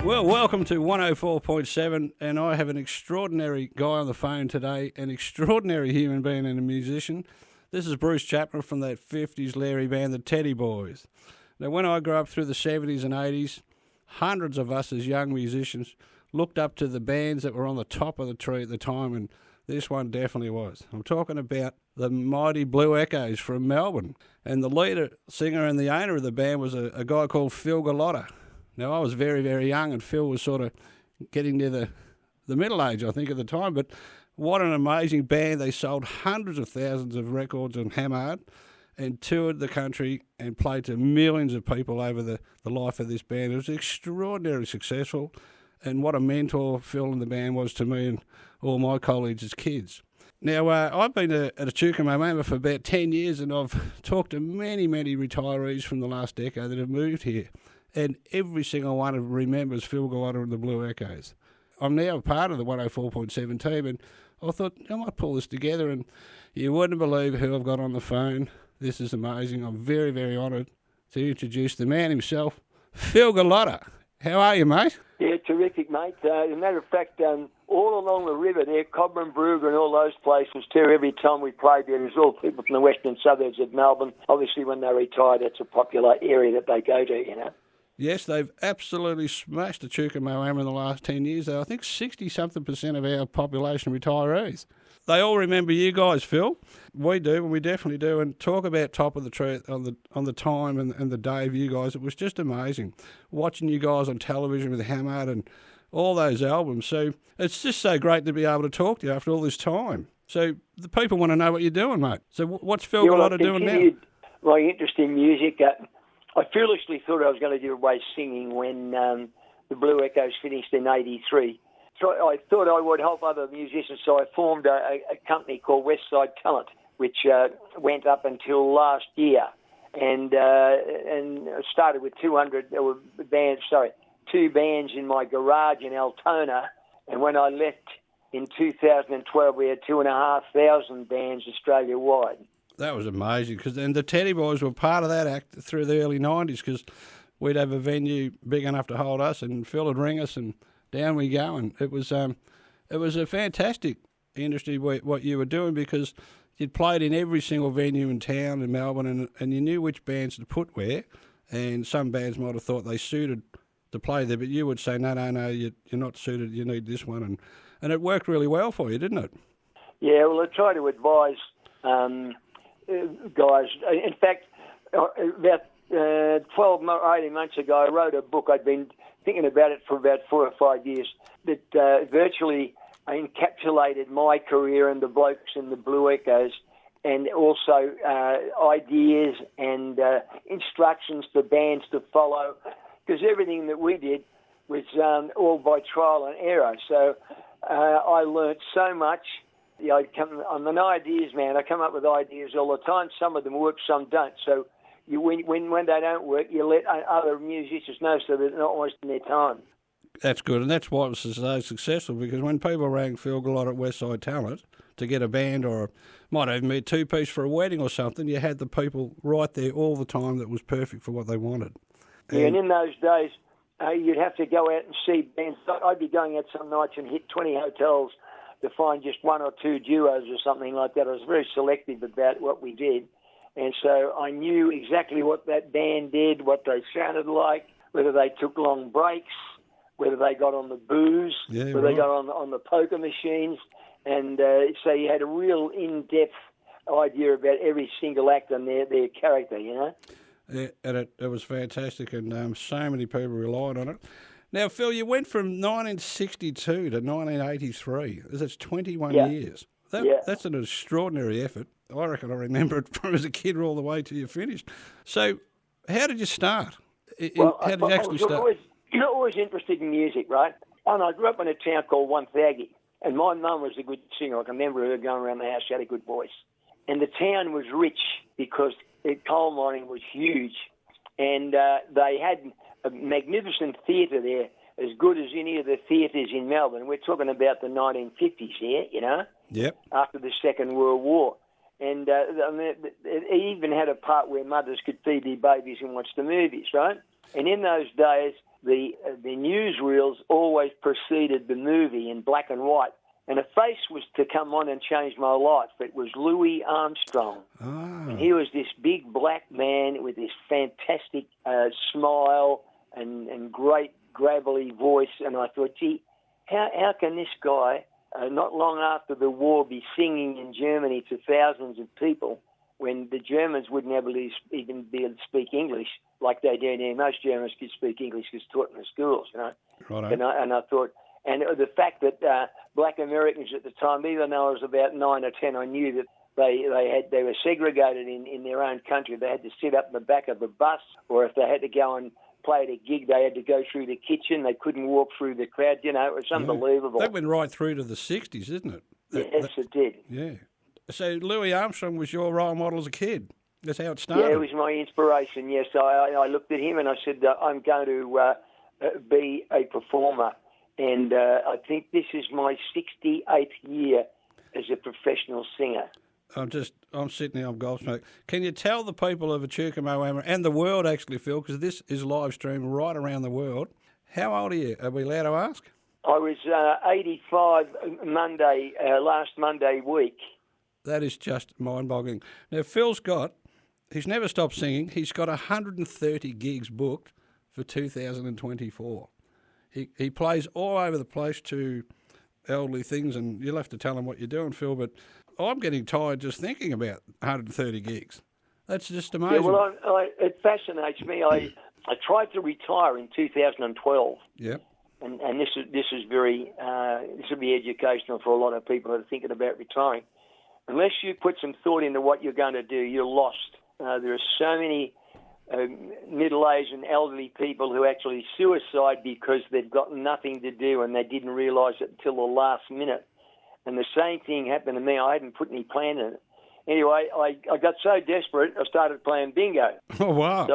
Well, welcome to 104.7, and I have an extraordinary guy on the phone today, an extraordinary human being and a musician. This is Bruce Chapman from that 50s Larry band, the Teddy Boys. Now, when I grew up through the 70s and 80s, hundreds of us as young musicians looked up to the bands that were on the top of the tree at the time, and this one definitely was. I'm talking about the mighty Blue Echoes from Melbourne, and the leader, singer and the owner of the band was a guy called Phil Golotta. Now, I was very, very young, and Phil was sort of getting near the middle age, I think, at the time. But what an amazing band. They sold hundreds of thousands of records on Hammered and toured the country and played to millions of people over the life of this band. It was extraordinarily successful, and what a mentor Phil and the band was to me and all my colleagues as kids. Now, I've been at Echuca for about 10 years, and I've talked to many, many retirees from the last decade that have moved here. And every single one of them remembers Phil Golotta and the Blue Echoes. I'm now part of the 104.7 team, and I thought I might pull this together, and you wouldn't believe who I've got on the phone. This is amazing. I'm very, very honoured to introduce the man himself, Phil Golotta. How are you, mate? Yeah, terrific, mate. As a matter of fact, all along the river there, Cobram, Brugger and all those places too, every time we played there, there's all people from the western suburbs of Melbourne. Obviously, when they retire, that's a popular area that they go to, you know. Yes, they've absolutely smashed the Echuca in the last 10 years. I think 60-something% of our population retirees. They all remember you guys, Phil. We do, and we definitely do. And talk about top of the tree on the time and the day of you guys. It was just amazing watching you guys on television with Hammered and all those albums. So it's just so great to be able to talk to you after all this time. So the people want to know what you're doing, mate. So what's Phil Golotta doing now? My interest in music. I foolishly thought I was going to give away singing when the Blue Echoes finished in '83. So I thought I would help other musicians, so I formed a company called Westside Talent, which went up until last year, and started with 2 bands in my garage in Altona, and when I left in 2012, we had 2,500 bands Australia-wide. That was amazing, and the Teddy Boys were part of that act through the early 90s, because we'd have a venue big enough to hold us, and Phil would ring us, and down we go. And it was a fantastic industry what you were doing, because you'd played in every single venue in town in Melbourne, and you knew which bands to put where, and some bands might have thought they suited to play there, but you would say, no, you're not suited, you need this one, and it worked really well for you, didn't it? Yeah, well, I try to advise guys. In fact, about 12 or 18 months ago, I wrote a book. I'd been thinking about it for about 4 or 5 years that virtually encapsulated my career and the blokes in the Blue Echoes, and also ideas and instructions for bands to follow, because everything that we did was all by trial and error. So I learnt so much. Yeah, I'm an ideas man. I come up with ideas all the time. Some of them work, some don't. So when they don't work, you let other musicians know so they're not wasting their time. That's good, and that's why it was so successful, because when people rang Phil Golotta at Westside Talent to get a band, or might even be a two-piece for a wedding or something, you had the people right there all the time that was perfect for what they wanted. And in those days, you'd have to go out and see bands. I'd be going out some nights and hit 20 hotels to find just 1 or 2 duos or something like that. I was very selective about what we did. And so I knew exactly what that band did, what they sounded like, whether they took long breaks, whether they got on the booze, whether they got on the poker machines. And so you had a real in-depth idea about every single act and their character, you know? Yeah, and it was fantastic, and so many people relied on it. Now, Phil, you went from 1962 to 1983. That's 21 years. That's an extraordinary effort. I reckon I remember it from as a kid all the way till you finished. So how did you start? How did you actually start? You're always interested in music, right? And I grew up in a town called Wonthaggi, and my mum was a good singer. I can remember her going around the house. She had a good voice. And the town was rich because coal mining was huge. And they had a magnificent theatre there, as good as any of the theatres in Melbourne. We're talking about the 1950s here, you know? Yep. After the Second World War. And it even had a part where mothers could feed their babies and watch the movies, right? And in those days, the newsreels always preceded the movie in black and white. And a face was to come on and change my life. It was Louis Armstrong. Oh. And he was this big black man with this fantastic smile and great gravelly voice. And I thought, gee, how can this guy, not long after the war, be singing in Germany to thousands of people when the Germans wouldn't even be able to speak English like they do now? Most Germans could speak English because taught in the schools, you know. Righto. And I thought... And the fact that black Americans at the time, even though I was about 9 or 10, I knew that they were segregated in their own country. They had to sit up in the back of the bus, or if they had to go and play at a gig, they had to go through the kitchen. They couldn't walk through the crowd. You know, it was unbelievable. That went right through to the 60s, isn't it? Yes, it did. Yeah. So Louis Armstrong was your role model as a kid. That's how it started. Yeah, it was my inspiration, yes. I looked at him and I said, I'm going to be a performer. And I think this is my 68th year as a professional singer. I'm sitting here, I'm gobsmacked. Can you tell the people of Echuca Moama and the world, actually, Phil, because this is live streamed right around the world, how old are you? Are we allowed to ask? I was 85 last Monday week. That is just mind-boggling. Now, he's never stopped singing. He's got 130 gigs booked for 2024. He plays all over the place to elderly things, and you'll have to tell him what you're doing, Phil, but I'm getting tired just thinking about 130 gigs. That's just amazing. Yeah, well, it fascinates me. I tried to retire in 2012. Yeah. And this is very this will be educational for a lot of people that are thinking about retiring. Unless you put some thought into what you're going to do, you're lost. There are so many middle-aged and elderly people who actually suicide because they've got nothing to do and they didn't realise it until the last minute. And the same thing happened to me. I hadn't put any plan in it. Anyway, I got so desperate, I started playing bingo. Oh, wow.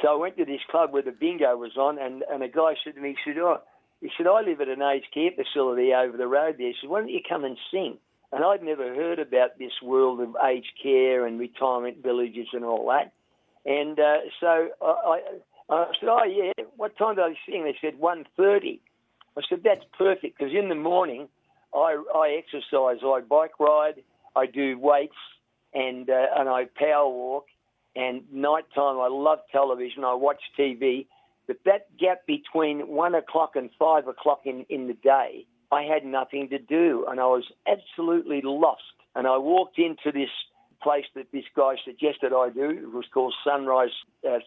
So I went to this club where the bingo was on, and a guy said to me, he said, I live at an aged care facility over the road there. He said, why don't you come and sing? And I'd never heard about this world of aged care and retirement villages and all that. And so I said, oh, yeah, what time do I sing? They said 1:30. I said, that's perfect, because in the morning I exercise. I bike ride, I do weights, and I power walk. And nighttime, I love television. I watch TV. But that gap between 1 o'clock and 5 o'clock in the day, I had nothing to do, and I was absolutely lost. And I walked into this place that this guy suggested I do. It was called Sunrise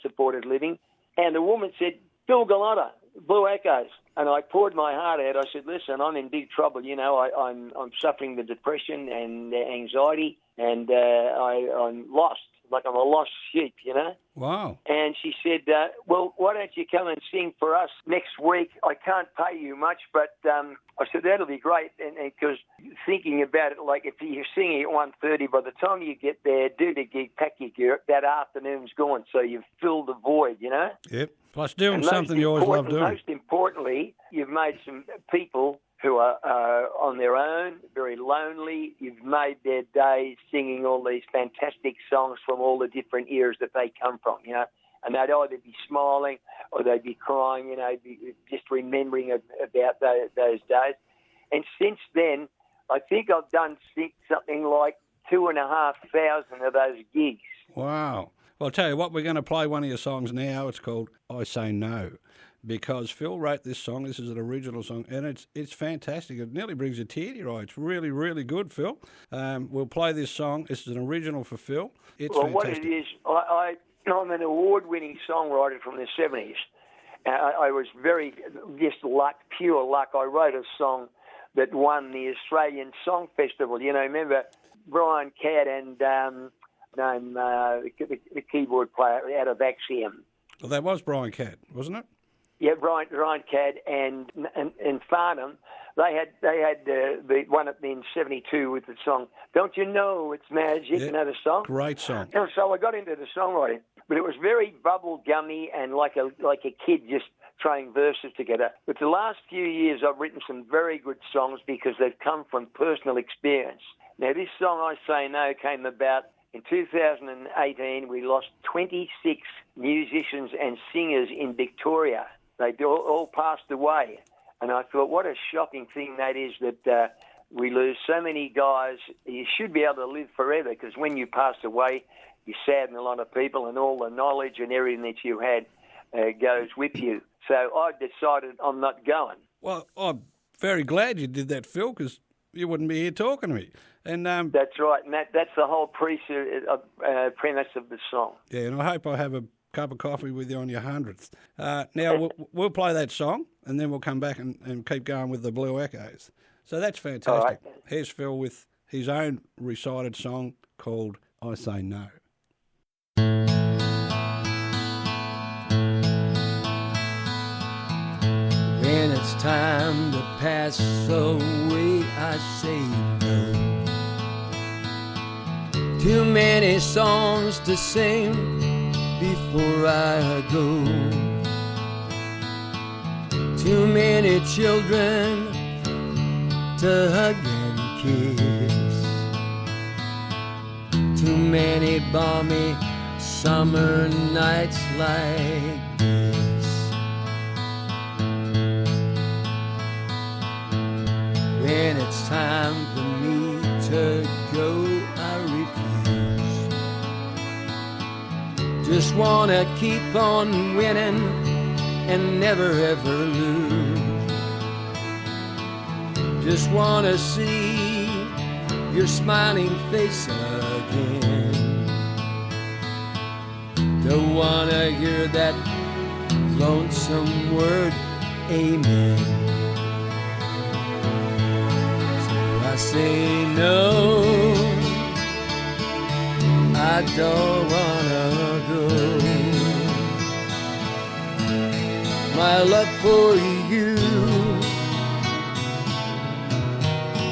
Supported Living. And the woman said, Phil Golotta, Blue Echoes. And I poured my heart out. I said, listen, I'm in big trouble. You know, I'm suffering the depression and anxiety, and I'm lost, like I'm a lost sheep, you know. Wow. And she said, well, why don't you come and sing for us next week? I can't pay you much, but I said, that'll be great. And because thinking about it, like if you're singing at 1:30, by the time you get there, do the gig, pack your gear, that afternoon's gone. So you've filled the void, you know? Yep. Plus doing something you always love doing. Most importantly, you've made some people who are on their own, very lonely. You've made their days singing all these fantastic songs from all the different eras that they come from, you know. And they'd either be smiling or they'd be crying, you know, just remembering about those days. And since then, I think I've done something like 2,500 of those gigs. Wow. Well, I'll tell you what, we're going to play one of your songs now. It's called I Say No, because Phil wrote this song. This is an original song, and it's fantastic. It nearly brings a tear to your eye. It's really, really good, Phil. We'll play this song. This is an original for Phil. It's fantastic. What it is, I'm an award-winning songwriter from the 70s. I was just luck, pure luck. I wrote a song that won the Australian Song Festival. You know, remember Brian Cadd and the keyboard player out of Axiom. Well, that was Brian Cadd, wasn't it? Yeah, Brian Cadd and Farnham. They had the one in '72 with the song "Don't You Know It's Magic." Yeah, you know the song? Great song. And so I got into the songwriting, but it was very bubble gummy and like a kid just throwing verses together. But the last few years, I've written some very good songs because they've come from personal experience. Now, this song "I Say No" came about in 2018. We lost 26 musicians and singers in Victoria. They all passed away. And I thought, what a shocking thing that is that we lose so many guys. You should be able to live forever, because when you pass away, you sadden a lot of people, and all the knowledge and everything that you had goes with you. So I decided I'm not going. Well, I'm very glad you did that, Phil, because you wouldn't be here talking to me. And that's right, and that's the whole premise of the song. Yeah, and I hope I have a cup of coffee with you on your 100th. Now, we'll play that song, and then we'll come back and keep going with the Blue Echoes. So that's fantastic. All right. Here's Phil with his own recited song called I Say No. When it's time to pass away, I say no. Too many songs to sing before I go. Too many children to hug and kiss. Too many balmy summer nights like this. When it's time for me to go, I refuse. Just wanna keep on winning and never ever lose. Just wanna see your smiling face again. Don't wanna hear that lonesome word, amen. So I say no, I don't wanna go. My love for you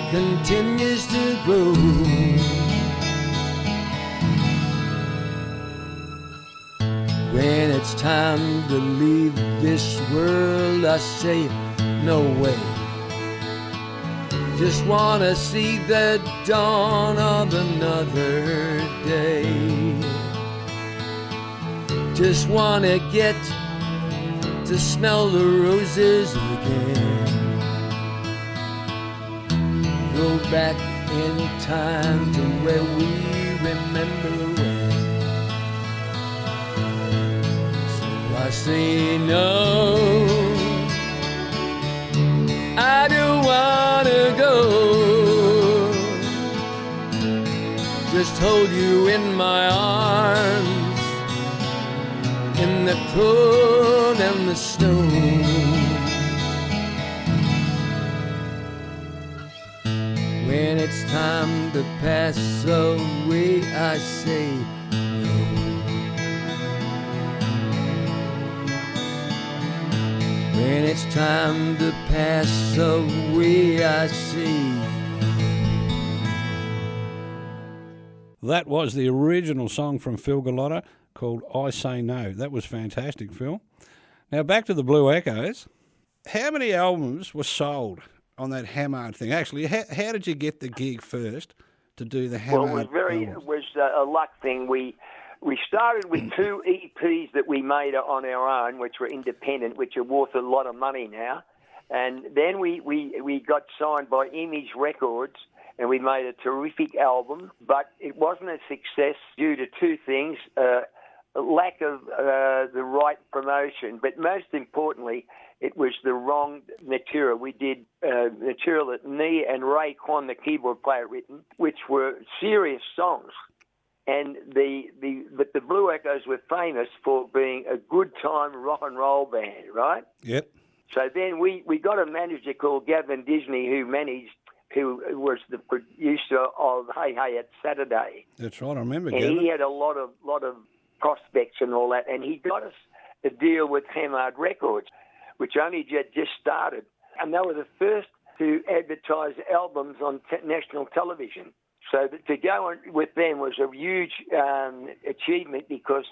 continues to grow. When it's time to leave this world, I say no way. Just wanna see the dawn of another day. Just wanna get to smell the roses again. Go back in time to where we remember when. So I say no, I don't wanna go. Just hold you in my arms, in the cold and the snow. When it's time to pass away, I say no. When it's time to pass away, I say no. That was the original song from Phil Golotta called I Say No. That was fantastic, Phil. Now back to the Blue Echoes. How many albums were sold on that Hammered thing? Actually, how did you get the gig first to do the Hammered? Well, it was a luck thing. We started with 2 EPs that we made on our own, which were independent, which are worth a lot of money now. And then we got signed by Image Records, and we made a terrific album, but it wasn't a success due to 2 things. Lack of the right promotion, but most importantly, it was the wrong material. We did material that me and Ray Kwan, the keyboard player, written, which were serious songs. And but the Blue Echoes were famous for being a good time rock and roll band, right? Yep. So then we got a manager called Gavin Disney who was the producer of Hey Hey It's Saturday. That's right, I remember. And Gavin. he had a lot of prospects and all that, and he got us a deal with Hammered Records, which only just started. And they were the first to advertise albums on national television. So to go on with them was a huge achievement, because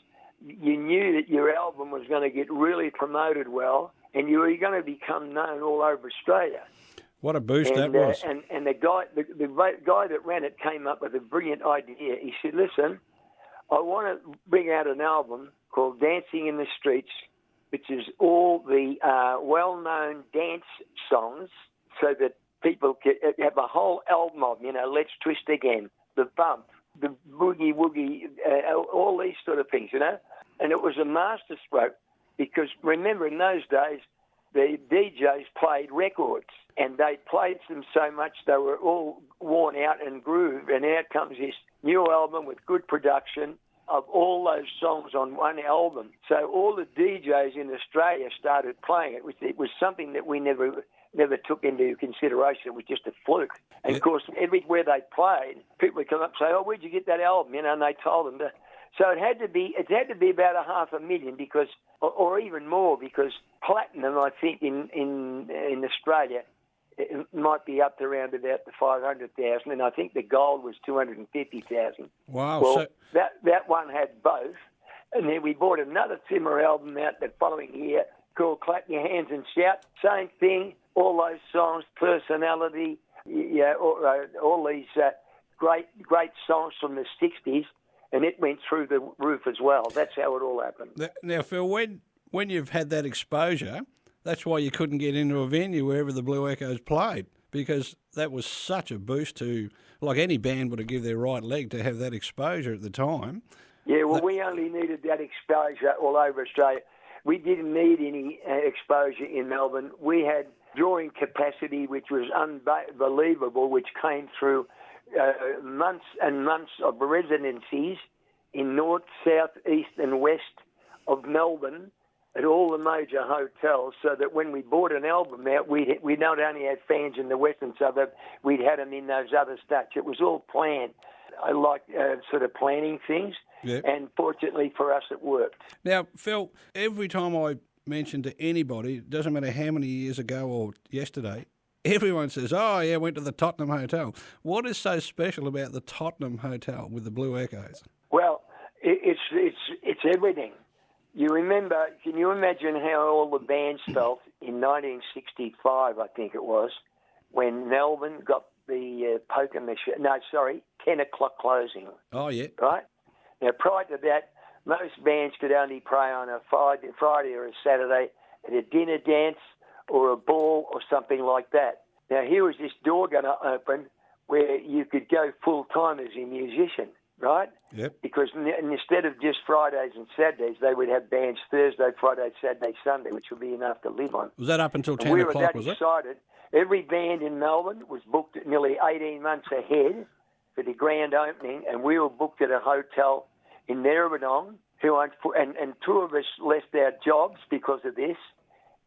you knew that your album was going to get really promoted well, and you were going to become known all over Australia. What a boost that was. And the guy that ran it came up with a brilliant idea. He said, listen, I want to bring out an album called Dancing in the Streets, which is all the well-known dance songs, so that people can have a whole album of, Let's Twist Again, The Bump, the Boogie Woogie, all these sort of things, And it was a masterstroke because, remember, in those days, the DJs played records and they played them so much they were all worn out and grooved, and out comes this new album with good production of all those songs on one album. So all the DJs in Australia started playing it, which it was something that we never took into consideration. It was just a fluke. And, of course, everywhere they played, people would come up and say, "Oh, where'd you get that album?" And they told them to. So it had to be about 500,000 because, or even more, because platinum, I think, in Australia, it might be up to around about the 500,000, and I think the gold was 250,000. Wow! Well, so that one had both, and then we bought another Timber album out the following year called "Clap Your Hands and Shout." Same thing, all those songs, Personality, all these great songs from the '60s. And it went through the roof as well. That's how it all happened. Now, Phil, when you've had that exposure, that's why you couldn't get into a venue wherever the Blue Echoes played, because that was such a boost to, like any band would have given their right leg to have that exposure at the time. Yeah, well, we only needed that exposure all over Australia. We didn't need any exposure in Melbourne. We had drawing capacity, which was unbelievable, which came through months and months of residencies in north, south, east and west of Melbourne at all the major hotels, so that when we bought an album out, we not only had fans in the western suburb, we'd had them in those other states. It was all planned. I like sort of planning things, and fortunately for us it worked. Now, Phil, every time I mention to anybody, it doesn't matter how many years ago or yesterday, everyone says, "Oh, yeah, went to the Tottenham Hotel." What is so special about the Tottenham Hotel with the Blue Echoes? Well, it's everything. You remember, can you imagine how all the bands felt in 1965, I think it was, when Melbourne got the poker machine, 10 o'clock closing. Oh, yeah. Right? Now, prior to that, most bands could only play on a Friday or a Saturday at a dinner dance or a ball or something like that. Now, here was this door going to open where you could go full-time as a musician, right? Yep. Because instead of just Fridays and Saturdays, they would have bands Thursday, Friday, Saturday, Sunday, which would be enough to live on. Was that up until 10 we o'clock, were was that it? excited. Every band in Melbourne was booked nearly 18 months ahead for the grand opening, and we were booked at a hotel in Narrabeen, and two of us left our jobs because of this.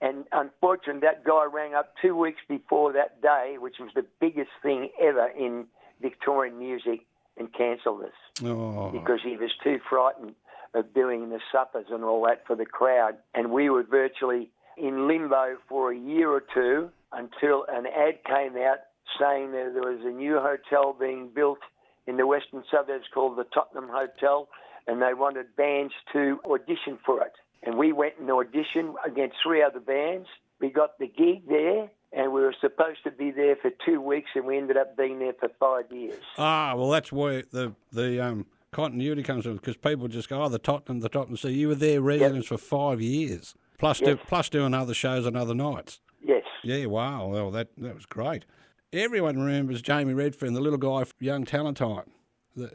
And unfortunately, that guy rang up 2 weeks before that day, which was the biggest thing ever in Victorian music, and cancelled us because he was too frightened of doing the suppers and all that for the crowd. And we were virtually in limbo for a year or two until an ad came out saying that there was a new hotel being built in the western suburbs called the Tottenham Hotel, and they wanted bands to audition for it. And we went and auditioned against 3 other bands. We got the gig there, and we were supposed to be there for 2 weeks, and we ended up being there for 5 years. Ah, well, that's where the continuity comes from, because people just go, the Tottenham. So you were there residents for 5 years, plus doing other shows on other nights. Yes. Yeah, wow. Well, that was great. Everyone remembers Jamie Redfern, the little guy from Young Talentine,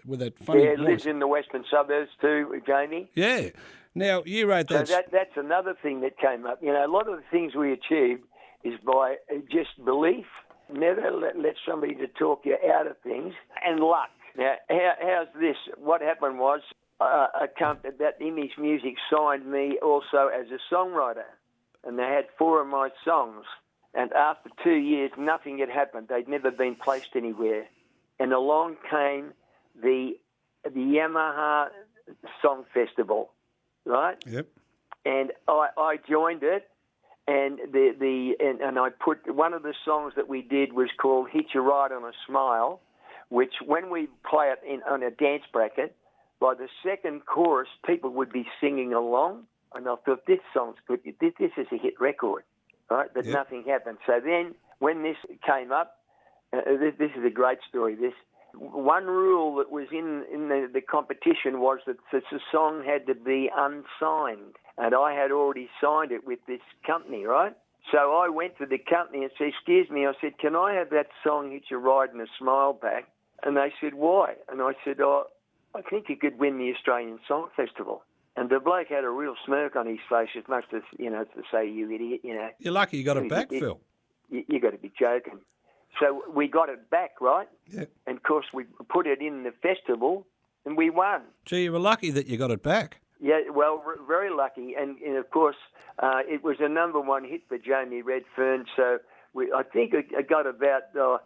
with that funny voice. Yeah, lives in the western suburbs too, Jamie. Yeah. Now, you wrote that. So that's another thing that came up. You know, a lot of the things we achieved is by just belief. Never let somebody to talk you out of things, and luck. Now, how's this? What happened was that Image Music signed me also as a songwriter, and they had 4 of my songs. And after 2 years, nothing had happened. They'd never been placed anywhere. And along came the Yamaha Song Festival, right? Yep. And I joined it, and and I put one of the songs that we did was called "Hitch a Ride on a Smile," which when we play it on a dance bracket, by the second chorus, people would be singing along, and I thought, this song's good. This is a hit record, right? But nothing happened. So then, when this came up, this is a great story. This one rule that was in the competition was that the song had to be unsigned. and I had already signed it with this company, right? So I went to the company and said, excuse me, I said, can I have that song, Hitch a Ride and a Smile back? And they said, why? And I said, I think you could win the Australian Song Festival. And the bloke had a real smirk on his face, as much as, to say, you idiot, You're lucky you got it back, Phil. You got to be joking. So we got it back, right? Yeah. And, of course, we put it in the festival and we won. Gee, you were lucky that you got it back. Yeah, well, very lucky. And of course, it was a number one hit for Jamie Redfern. So I think it got about $12,000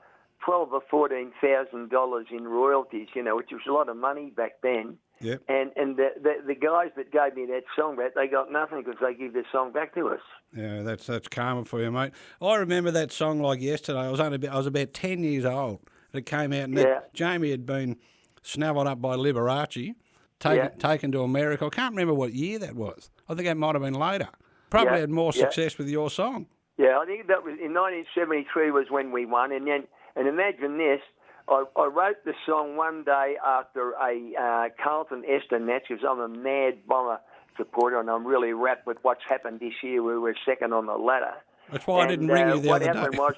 or $14,000 in royalties, which was a lot of money back then. Yep. And the guys that gave me that song back, they got nothing because they give the song back to us. Yeah, that's karma for you, mate. I remember that song like yesterday. I was about 10 years old. It came out, and Jamie had been snaffled up by Liberace, taken to America. I can't remember what year that was. I think that might have been later. Probably had more success with your song. Yeah, I think that was in 1973 was when we won, and imagine this. I wrote the song one day after a Carlton Eston match because I'm a mad Bomber supporter and I'm really wrapped with what's happened this year. We were second on the ladder. That's why I didn't ring you the other day. What happened was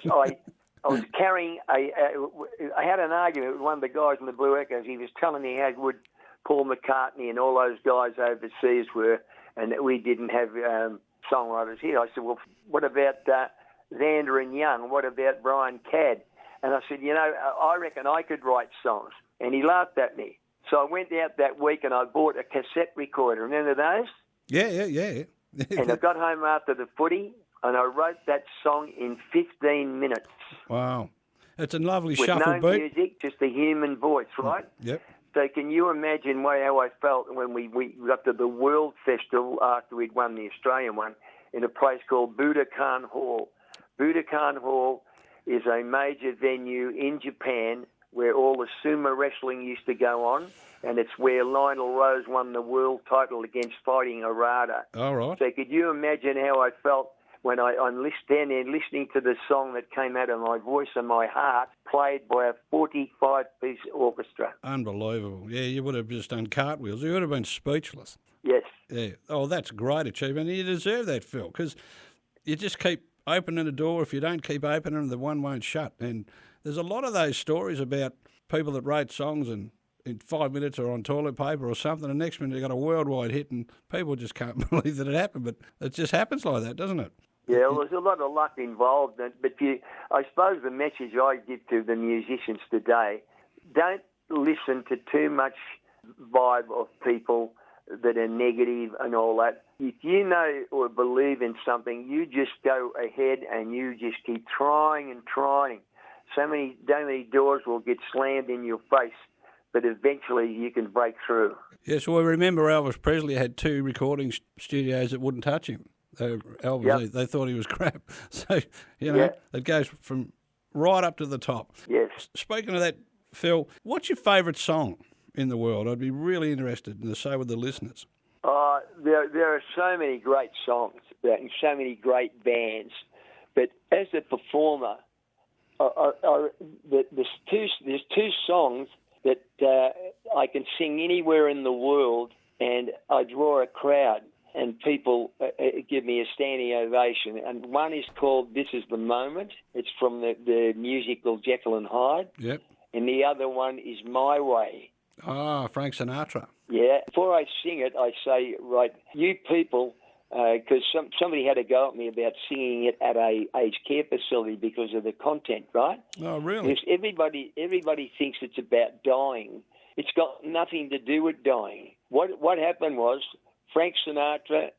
I was carrying I had an argument with one of the guys in the Blue Echoes. He was telling me how good Paul McCartney and all those guys overseas were and that we didn't have songwriters here. I said, well, what about Xander and Young? What about Brian Cadd? And I said, I reckon I could write songs. And he laughed at me. So I went out that week and I bought a cassette recorder. Remember those? Yeah. And I got home after the footy and I wrote that song in 15 minutes. Wow. It's a lovely with shuffle no beat. Music, just a human voice, right? Yep. So can you imagine how I felt when we got to the World Festival after we'd won the Australian one in a place called Budokan Hall. Budokan Hall is a major venue in Japan where all the sumo wrestling used to go on, and it's where Lionel Rose won the world title against Fighting Harada. All right. So could you imagine how I felt when I'm standing there listening to the song that came out of my voice and my heart, played by a 45-piece orchestra? Unbelievable. Yeah, you would have just done cartwheels. You would have been speechless. Yes. Yeah. Oh, that's a great achievement. You deserve that, Phil, because you just keep opening the door. If you don't keep opening them, the one won't shut. And there's a lot of those stories about people that wrote songs and in 5 minutes or on toilet paper or something, and next minute they got a worldwide hit and people just can't believe that it happened. But it just happens like that, doesn't it? Yeah, well, there's a lot of luck involved. But I suppose the message I give to the musicians today, don't listen to too much vibe of people that are negative and all that. If you know or believe in something, you just go ahead and you just keep trying and trying. So many doors will get slammed in your face, but eventually you can break through. Yes, well, remember Elvis Presley had 2 recording studios that wouldn't touch him. Elvis, they thought he was crap. So, it goes from right up to the top. Yes. Speaking of that, Phil, what's your favourite song in the world? I'd be really interested in the say with the listeners. There are so many great songs and so many great bands, but as a performer, there's two songs that I can sing anywhere in the world, and I draw a crowd, and people give me a standing ovation. And one is called "This Is the Moment." It's from the musical Jekyll and Hyde. Yep. And the other one is "My Way." Ah, Frank Sinatra. Yeah. Before I sing it, I say, right, you people, because somebody had a go at me about singing it at a aged care facility because of the content, right? Oh, really? Because everybody thinks it's about dying. It's got nothing to do with dying. What happened was Frank Sinatra,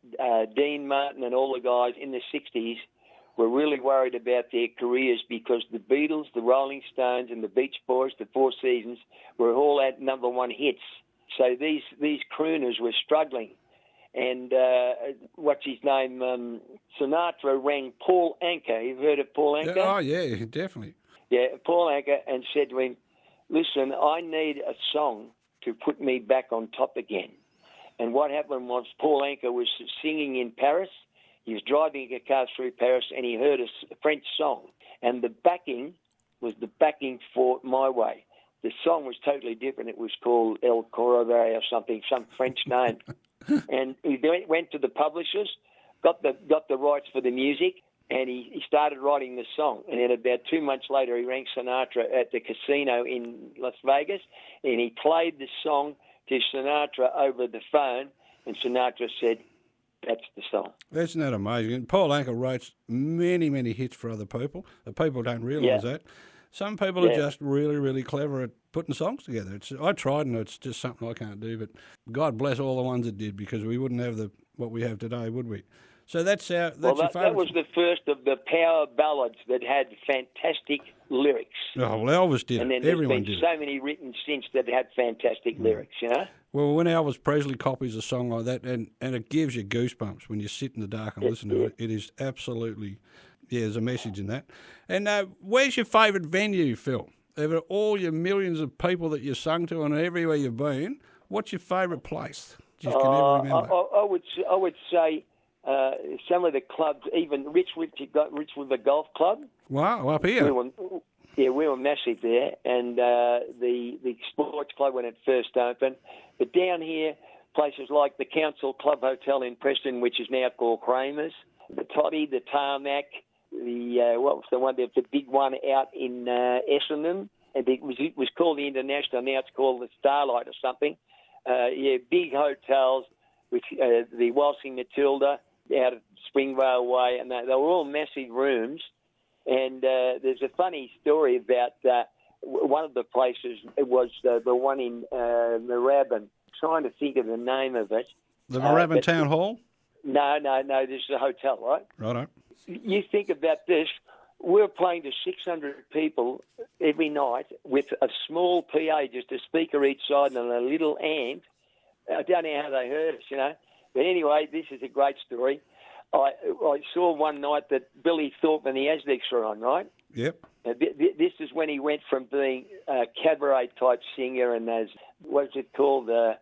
Dean Martin, and all the guys in the 60s were really worried about their careers because the Beatles, the Rolling Stones, and the Beach Boys, the Four Seasons, were all at number one hits. So these crooners were struggling. And what's his name? Sinatra rang Paul Anka. You've heard of Paul Anka? Oh, yeah, definitely. Yeah, Paul Anka, and said to him, listen, I need a song to put me back on top again. And what happened was Paul Anka was singing in Paris. He was driving a car through Paris and he heard a French song. And the backing was the backing for My Way. The song was totally different. It was called El Corriere or something, some French name. And he went to the publishers, got the rights for the music, and he started writing the song. And then about 2 months later, he rang Sinatra at the casino in Las Vegas, and he played the song to Sinatra over the phone, and Sinatra said, "That's the song." Isn't that amazing? And Paul Anka writes many, many hits for other people. The people don't realise that. Some people are just really, really clever at putting songs together. I tried, and it's just something I can't do. But God bless all the ones that did, because we wouldn't have what we have today, would we? So that's your favourite. That was the first of the power ballads that had fantastic lyrics. Oh, well, Elvis did it. And then Everyone there's did been so many written since that had fantastic lyrics, you know? Well, when Elvis Presley copies a song like that, and it gives you goosebumps when you sit in the dark and listen to it, it is absolutely, there's a message in that. And where's your favourite venue, Phil? Of all your millions of people that you've sung to and everywhere you've been, what's your favourite place? Just can never remember. I would say some of the clubs, even Richwood Golf Club. Wow, up here. We were massive there, and the sports club when it first opened. But down here, places like the Council Club Hotel in Preston, which is now called Kramer's, the Toddy, the Tarmac, what was the one? The big one out in Essendon, and it was called the International. Now it's called the Starlight or something. Big hotels with the Waltzing Matilda out of Springvale Way, and they were all massive rooms. And there's a funny story about one of the places. It was the one in Moorabbin. I'm trying to think of the name of it. The Moorabbin Town Hall? No. This is a hotel, right? Righto. You think about this. We're playing to 600 people every night with a small PA, just a speaker each side and a little amp. I don't know how they heard us, you know. But anyway, this is a great story. I saw one night that Billy Thorpe and the Aztecs were on, right? Yep. This is when he went from being a cabaret-type singer and what's it called, the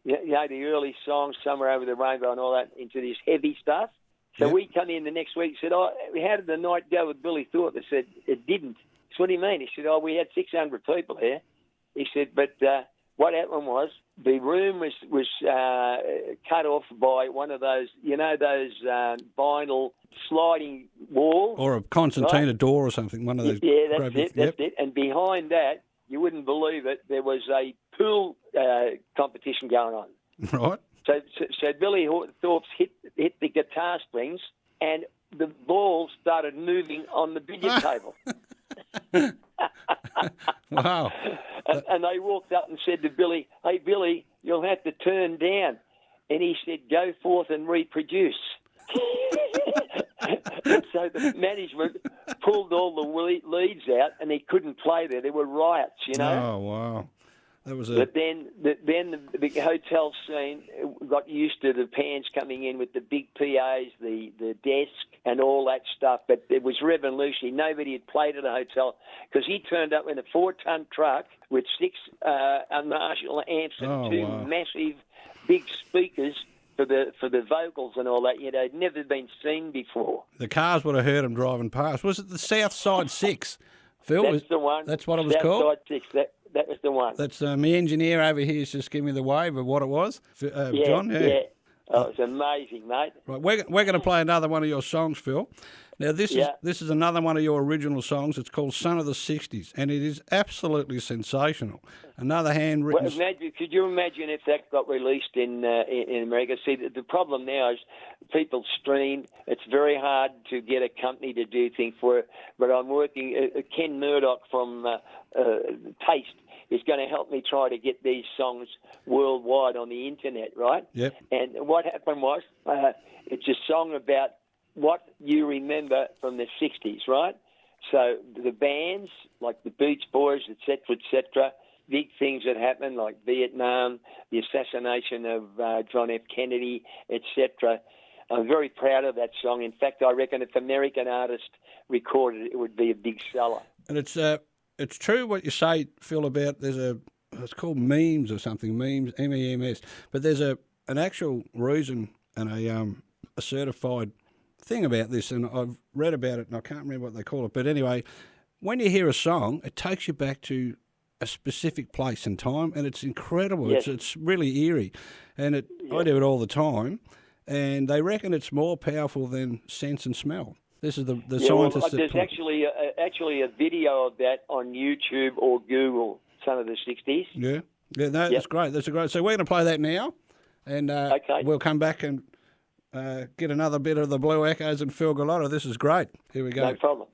early songs, Somewhere Over the Rainbow and all that, into this heavy stuff. So we come in the next week and said, how did the night go with Billy Thorpe? I said, it didn't. So what do you mean? He said, we had 600 people here. He said, but what happened was the room was cut off by one of those, those vinyl sliding walls. Or a concertina door or something, one of those. Yeah, that's it. And behind that, you wouldn't believe it, there was a pool competition going on. Right. So Billy Thorpe's hit the guitar strings, and the ball started moving on the billiard table. Wow. And they walked up and said to Billy, "Hey, Billy, you'll have to turn down." And he said, "Go forth and reproduce." So the management pulled all the leads out, and he couldn't play there. There were riots, Oh, wow. That was But then the hotel scene got used to the bands coming in with the big PAs, the desk, and all that stuff. But it was revolutionary. Nobody had played at a hotel because he turned up in a 4-ton truck with 6 Marshall amps and 2 massive big speakers for the vocals and all that. Had never been seen before. The cars would have heard him driving past. Was it the South Side 6, Phil? That's the one. That's what it was called? South Side 6, that was the one. That's my engineer over here is just giving me the wave of what it was. John? Yeah. Oh, it's amazing, mate. Right, we're going to play another one of your songs, Phil. Now, this is another one of your original songs. It's called Son of the 60s, and it is absolutely sensational. Another handwritten... Well, could you imagine if that got released in America? See, the problem now is people stream. It's very hard to get a company to do things for it, but I'm working... Ken Murdoch from Taste is going to help me try to get these songs worldwide on the internet, right? Yep. And what happened was it's a song about what you remember from the 60s, right? So the bands, like the Beach Boys, etc., big things that happened, like Vietnam, the assassination of John F. Kennedy, etc. I'm very proud of that song. In fact, I reckon if an American artist recorded it, it would be a big seller. And it's true what you say, Phil, about it's called memes or something, memes, MEMS, but there's an actual reason and a certified thing about this, and I've read about it and I can't remember what they call it, but anyway, when you hear a song, it takes you back to a specific place and time, and it's incredible. Yes. It's really eerie, and I do it all the time, and they reckon it's more powerful than sense and smell. This is the scientists. There's actually a video of that on YouTube or Google, Son of the 60s. Yeah, that's great. That's great. So we're going to play that now, and we'll come back and get another bit of the Blue Echoes and Phil Golotta. This is great. Here we go. No problem.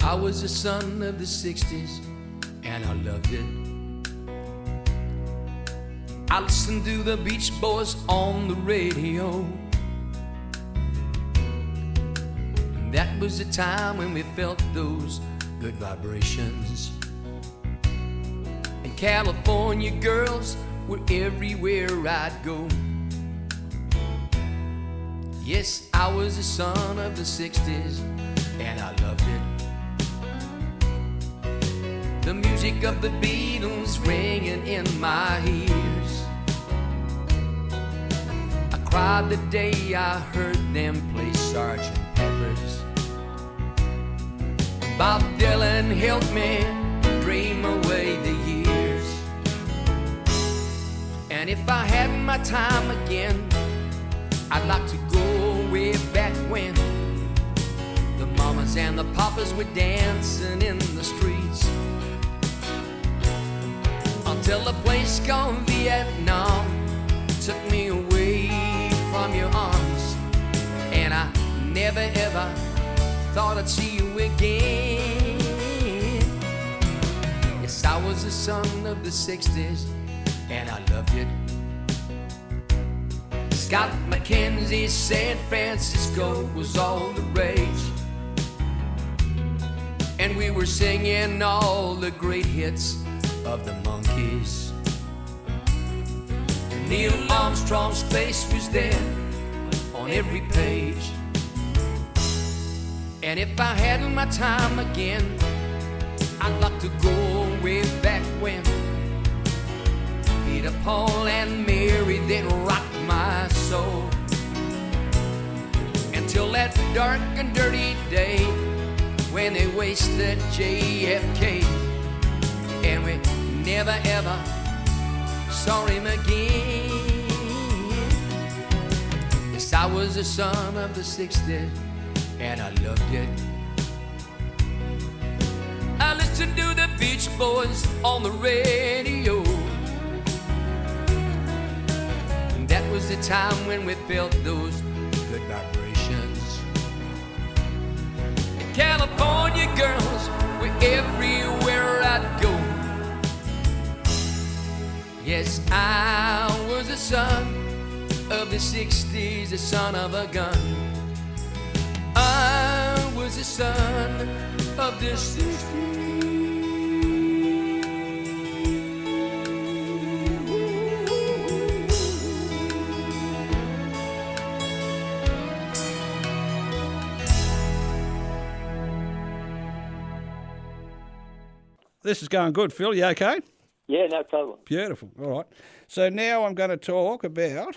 I was a son of the 60s, and I loved it. I listened to the Beach Boys on the radio. And that was the time when we felt those good vibrations. And California girls were everywhere I'd go. Yes, I was a son of the 60s, and I loved it. The music of the Beatles ringing in my ears. I cried the day I heard them play Sgt. Pepper's. Bob Dylan helped me dream away the years. And if I had my time again, I'd like to go way back when the mamas and the papas were dancing in the streets. Until a place called Vietnam took me away from your arms, and I never ever thought I'd see you again. Yes, I was a son of the 60s, and I loved it. Scott McKenzie said Francisco was all the rage, and we were singing all the great hits of the Monkees. Neil Armstrong's face was there on every page. And if I had my time again, I'd like to go way back when Peter, Paul and Mary, they'd rock my soul. Until that dark and dirty day when they wasted JFK, and we never ever saw him again. Yes, I was a son of the 60s, and I loved it. I listened to the Beach Boys on the radio, and that was the time when we felt those good vibrations. The California girls were everywhere I'd go. Yes, I was a son of the 60s, a son of a gun. I was a son of the 60s. This is going good, Phil. You okay? Yeah, no problem. Beautiful. All right. So now I'm going to talk about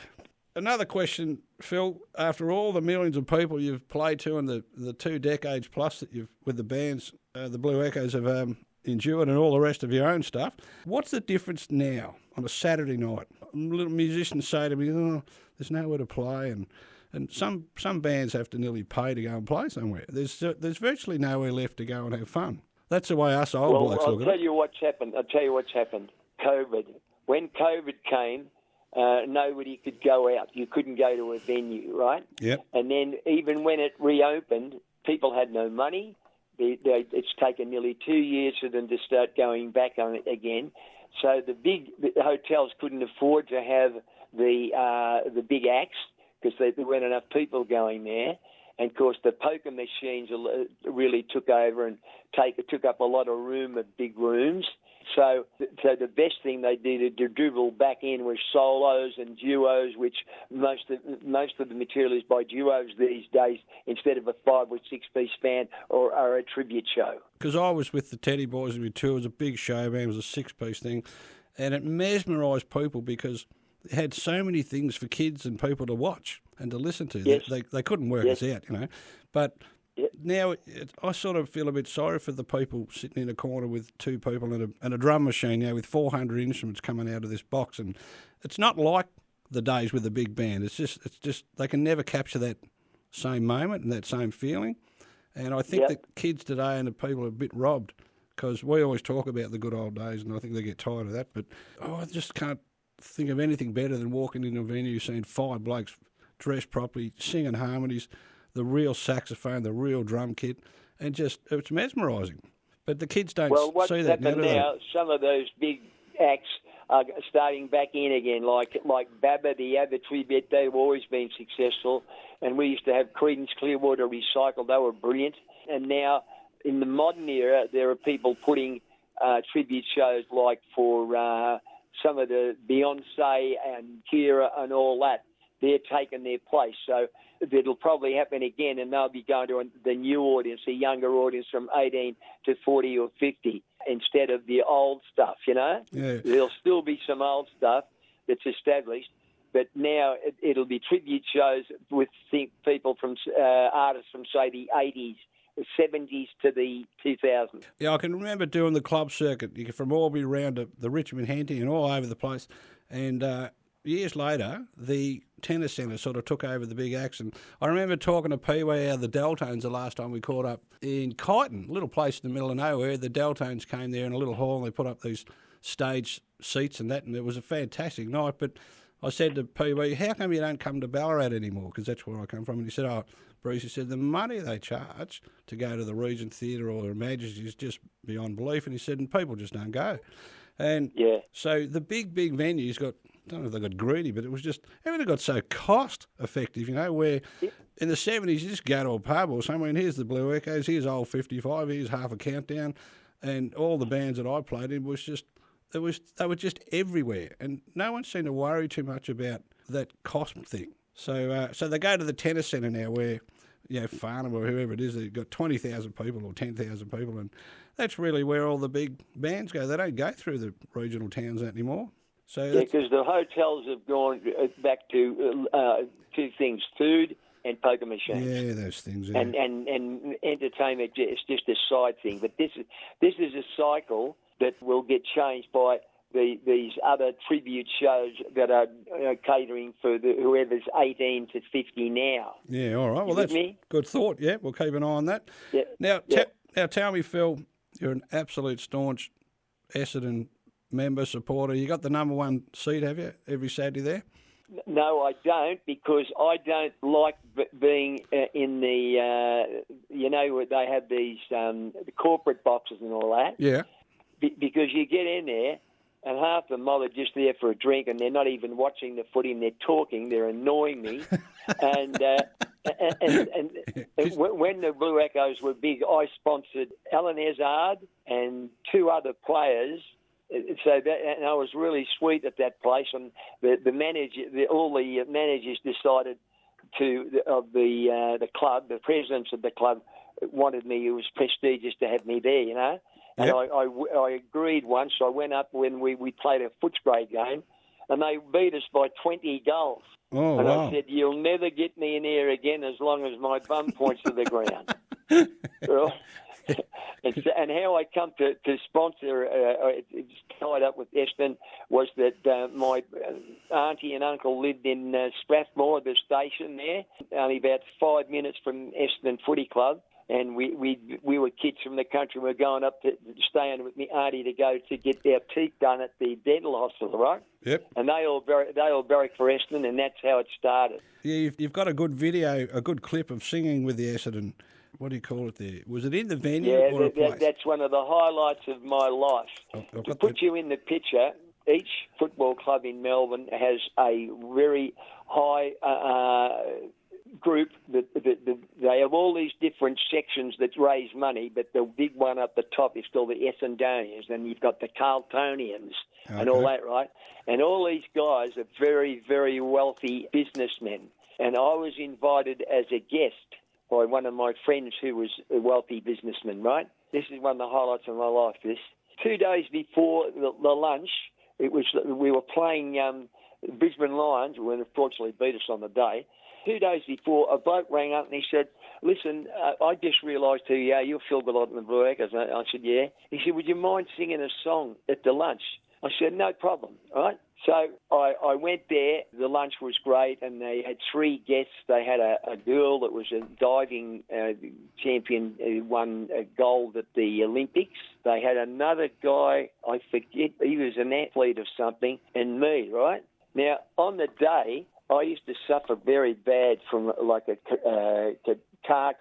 another question, Phil. After all the millions of people you've played to and the 2 decades plus that you've with the bands, the Blue Echoes have endured, and all the rest of your own stuff, what's the difference now on a Saturday night? Little musicians say to me, "Oh, there's nowhere to play," and some bands have to nearly pay to go and play somewhere. There's virtually nowhere left to go and have fun. That's the way us old blokes look at it. I'll tell you what's happened. COVID. When COVID came, nobody could go out. You couldn't go to a venue, right? Yep. And then even when it reopened, people had no money. It's taken nearly 2 years for them to start going back on it again. So the hotels couldn't afford to have the big acts because there weren't enough people going there. And, of course, the poker machines really took over and took up a lot of room of big rooms. So the best thing they did to dribble back in was solos and duos, which most of the material is by duos these days instead of a 5 or 6 piece band or a tribute show. Because I was with the Teddy Boys, we toured, it was a big show band, it was a 6 piece thing, and it mesmerised people because it had so many things for kids and people to watch and to listen to. Yes. They couldn't work us out, But now I sort of feel a bit sorry for the people sitting in a corner with two people and a drum machine, with 400 instruments coming out of this box. And it's not like the days with the big band. It's just they can never capture that same moment and that same feeling. And I think that kids today and the people are a bit robbed because we always talk about the good old days, and I think they get tired of that. But I just can't think of anything better than walking into a venue, seeing 5 blokes dressed properly, singing harmonies, the real saxophone, the real drum kit, and it's mesmerising. But the kids don't see that now. Some of those big acts are starting back in again, like Baba, the Abba Tribute. They've always been successful, and we used to have Creedence Clearwater Recycle. They were brilliant. And now, in the modern era, there are people putting tribute shows like for some of the Beyonce and Kira and all that. They're taking their place. So it'll probably happen again, and they'll be going to the new audience, the younger audience from 18 to 40 or 50 instead of the old stuff, Yeah. There'll still be some old stuff that's established, but now it'll be tribute shows with people from artists from, say, the 80s, the 70s to the 2000s. Yeah, I can remember doing the club circuit from Albury round to the Richmond Henty and all over the place, and years later, the tennis centre sort of took over the big acts. And I remember talking to Pee-wee out of the Deltones the last time we caught up in Kyneton, a little place in the middle of nowhere. The Deltones came there in a little hall and they put up these stage seats and that, and it was a fantastic night. But I said to Pee-wee, how come you don't come to Ballarat anymore? Because that's where I come from. And he said, Bruce, he said, the money they charge to go to the Regent Theatre or Her Majesty is just beyond belief. And he said, and people just don't go. And so the big venues got, I don't know if they got greedy, but it was just, everything got so cost effective, where in the 70s you just go to a pub or somewhere and here's the Blue Echoes, here's Old 55, here's Half a Countdown, and all the bands that I played in they were just everywhere, and no one seemed to worry too much about that cost thing. So they go to the tennis centre now where, Farnham or whoever it is, they've got 20,000 people or 10,000 people, and that's really where all the big bands go. They don't go through the regional towns anymore. So because the hotels have gone back to two things: food and poker machines. Yeah, those things. Yeah. And entertainment is just a side thing. But this is a cycle that will get changed by these other tribute shows that are catering for whoever's 18 to 50 now. Yeah, all right. Well, that's good thought. Yeah, we'll keep an eye on that. Yeah. Now tell me, Phil, you're an absolute staunch Essendon member, supporter. You got the number 1 seat, have you, every Saturday there? No, I don't, because I don't like being in the, where they have these the corporate boxes and all that. Yeah. Because you get in there and half of them are just there for a drink and they're not even watching the footy and they're talking. They're annoying me. and when the Blue Echoes were big, I sponsored Alan Ezard and 2 other players. So and I was really sweet at that place, and the manager, all the managers decided the club, the presidents of the club wanted me. It was prestigious to have me there, And yep. I agreed once. I went up when we played a Footscray game, and they beat us by 20 goals. Oh, and wow. I said, you'll never get me in here again as long as my bum points to the ground. And how I come to sponsor, it's tied up with Essendon, was that my auntie and uncle lived in Strathmore, the station there, only about 5 minutes from Essendon Footy Club. And we were kids from the country. We were going up to staying with my auntie to go to get our teeth done at the dental hospital, right? Yep. And they all barracked for Essendon, and that's how it started. Yeah, you've got a good video, a good clip of singing with the Essendon. What do you call it there? Was it in the venue or a place? That's one of the highlights of my life. To put you in the picture, each football club in Melbourne has a very high group. They have all these different sections that raise money, but the big one up the top is still the Essendonians, and you've got the Carltonians and all that, right? And all these guys are very, very wealthy businessmen. And I was invited as a guest by one of my friends who was a wealthy businessman, right? This is one of the highlights of my life, this. 2 days before the lunch, we were playing Brisbane Lions, who unfortunately beat us on the day. 2 days before, a bloke rang up and he said, listen, I just realised who you are. You're Phil Golotta in the Blue Echoes. I said, yeah. He said, would you mind singing a song at the lunch? I said, no problem, right? So I went there. The lunch was great, and they had 3 guests. They had a girl that was a diving champion who won gold at the Olympics. They had another guy, I forget, he was an athlete of something, and me, right? Now, on the day, I used to suffer very bad from like a car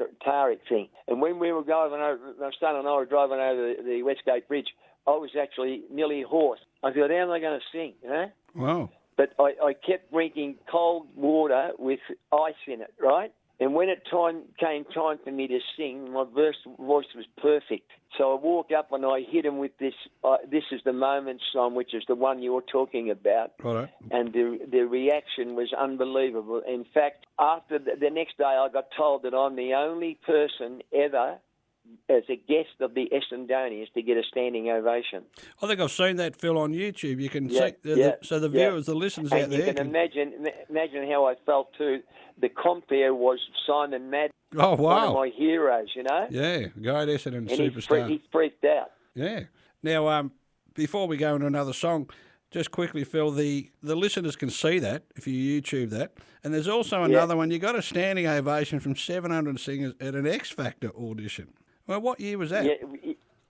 thing. And when we were driving over, my son and I were driving over the Westgate Bridge, I was actually nearly hoarse. I thought, how am I going to sing, you know? Wow. But I kept drinking cold water with ice in it, right? And when it came time for me to sing, my voice was perfect. So I walked up and I hit him with this This Is the Moment song, which is the one you're talking about. Right. And the reaction was unbelievable. In fact, after the next day, I got told that I'm the only person ever, as a guest of the Essendonians, to get a standing ovation. I think I've seen that, Phil, on YouTube. You can Yeah, see, so the viewers, the listeners out and there. you can imagine how I felt too. The compere was Simon Madden, Oh, one of wow. my heroes, you know. Yeah, great Essendon And superstar. he freaked out. Yeah. Now, before we go into another song, just quickly, Phil, the listeners can see that if you YouTube that. And there's also another one. You got a standing ovation from 700 singers at an X Factor audition. Well, what year was that?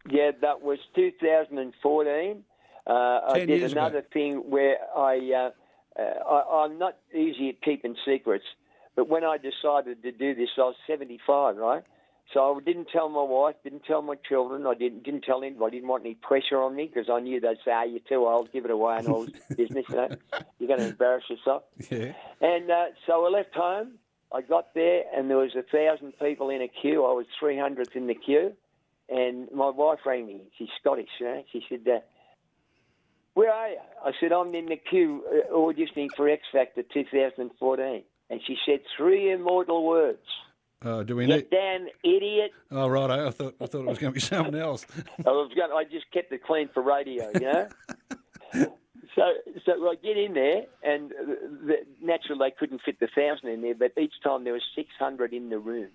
Yeah, that was 2014. I 10 did years another ago. thing where I'm not easy at keeping secrets, but when I decided to do this, I was 75, right? So I didn't tell my wife, didn't tell my children, I didn't tell anybody. I didn't want any pressure on me because I knew they'd say, you're too old, give it away and all this business, you know. You're going to embarrass yourself. Yeah. And so I left home. I got there and there was 1,000 people in a queue. I was 300th in the queue. And my wife rang me. She's Scottish, you know. She said, where are you? I said, I'm in the queue auditioning for X Factor 2014. And she said 3 immortal words. Do we Get down, idiot. Oh, right. I thought it was going to be something else. I just kept it clean for radio, you know. So I get in there, and naturally they couldn't fit the 1,000 in there, but each time there was 600 in the room.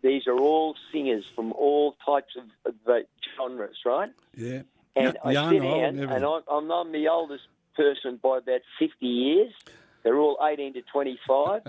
These are all singers from all types of genres, right? Yeah. And I Young, sit old, down, everything. and I'm the oldest person by about 50 years. They're all 18 to 25.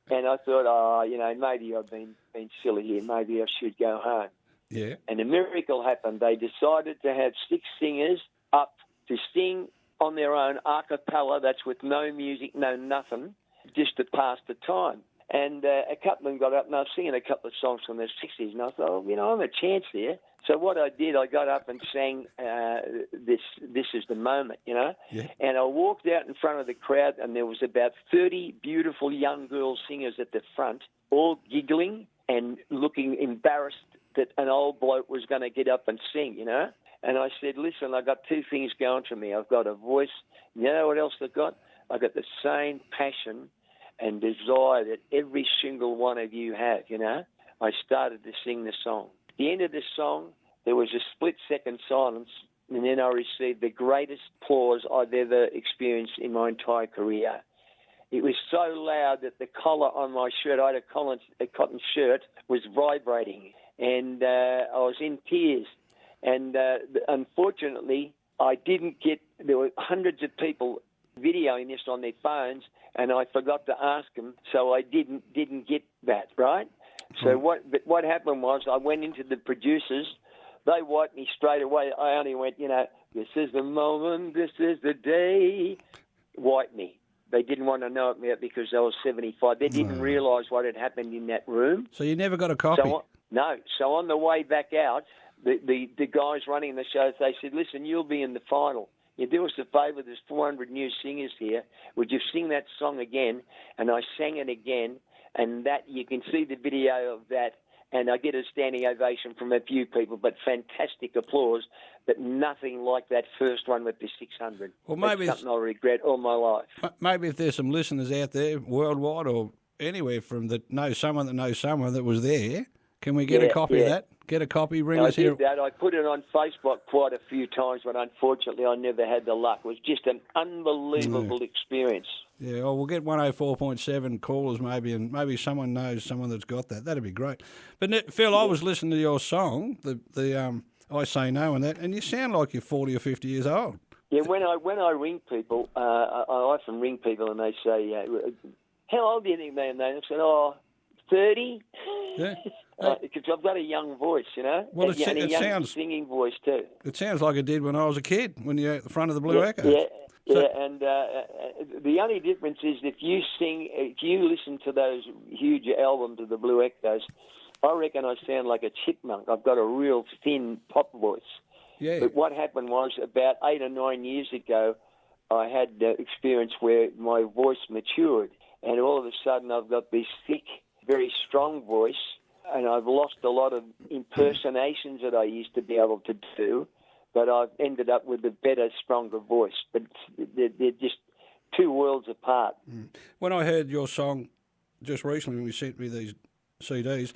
And I thought, maybe I've been silly here. Maybe I should go home. Yeah. And a miracle happened. They decided to have 6 singers up to sing on their own, a cappella, that's with no music, no nothing, just to pass the time. And a couple of them got up and I was singing a couple of songs from the 60s. And I thought, I'm a chance here. So what I did, I got up and sang This Is the Moment, you know. Yeah. And I walked out in front of the crowd and there was about 30 beautiful young girl singers at the front, all giggling and looking embarrassed that an old bloke was going to get up and sing, you know. And I said, listen, I've got 2 things going for me. I've got a voice. You know what else I've got? I've got the same passion and desire that every single one of you have, you know. I started to sing the song. At the end of the song, there was a split-second silence, and then I received the greatest applause I've ever experienced in my entire career. It was so loud that the collar on my shirt, I had a cotton shirt, was vibrating, and I was in tears. And unfortunately, I didn't get. There were hundreds of people videoing this on their phones, and I forgot to ask them, so I didn't get that, right? So what happened was I went into the producers. They wiped me straight away. I only went, this is the moment, this is the day. Wiped me. They didn't want to know it because I was 75. They didn't realise what had happened in that room. So you never got a copy? No. So on the way back out, the guys running the show, they said, listen, you'll be in the final. You do us a favour, there's 400 new singers here. Would you sing that song again? And I sang it again, and that you can see the video of that, and I get a standing ovation from a few people, but fantastic applause, but nothing like that first one with the 600. Well, maybe that's something I'll regret all my life. Maybe if there's some listeners out there worldwide or anywhere that knows someone that was there, Can we get a copy of that? Get a copy, ring us here. I did that. I put it on Facebook quite a few times, but unfortunately I never had the luck. It was just an unbelievable experience. Yeah, well, we'll get 104.7 callers maybe, and maybe someone knows someone that's got that. That'd be great. But, Phil, I was listening to your song, the I Say No and that, and you sound like you're 40 or 50 years old. Yeah, when I ring people, I often ring people and they say, how old do you think they are? And I said, 30. Yeah. Because I've got a young voice, you know, well, and a young singing voice too. It sounds like it did when I was a kid, when you're at the front of the Blue Echo. Yeah, and the only difference is if you listen to those huge albums of the Blue Echoes, I reckon I sound like a chipmunk. I've got a real thin pop voice. Yeah. But what happened was about 8 or 9 years ago, I had experience where my voice matured, and all of a sudden I've got this thick, very strong voice, and I've lost a lot of impersonations that I used to be able to do, but I've ended up with a better, stronger voice. But they're just two worlds apart. When I heard your song just recently, when you sent me these CDs,